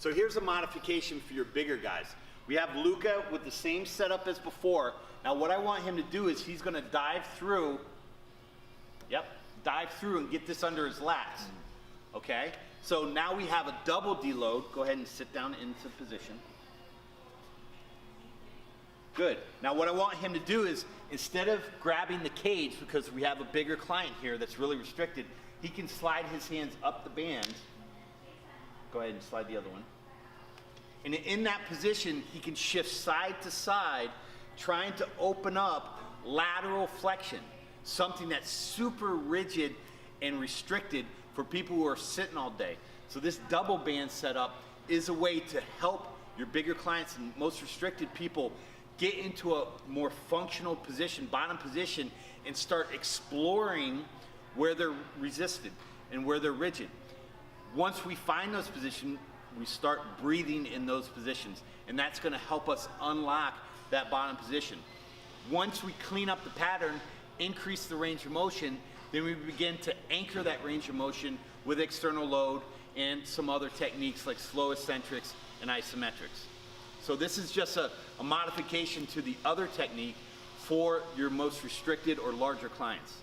So here's a modification for your bigger guys. We have Luka with the same setup as before. Now what I want him to do is he's gonna dive through, dive through and get this under his lats, okay? So now we have a double deload. Go ahead and sit down into position. Good. Now what I want him to do is, instead of grabbing the cage, because we have a bigger client here that's really restricted, he can slide his hands up the band. Go ahead and slide the other one. And in that position, he can shift side to side, trying to open up lateral flexion, something that's super rigid and restricted for people who are sitting all day. So this double band setup is a way to help your bigger clients and most restricted people get into a more functional position, bottom position, and start exploring where they're resisted and where they're rigid. Once we find those positions, we start breathing in those positions, and that's gonna help us unlock that bottom position. Once we clean up the pattern, increase the range of motion, then we begin to anchor that range of motion with external load and some other techniques like slow eccentrics and isometrics. So this is just a modification to the other technique for your most restricted or larger clients.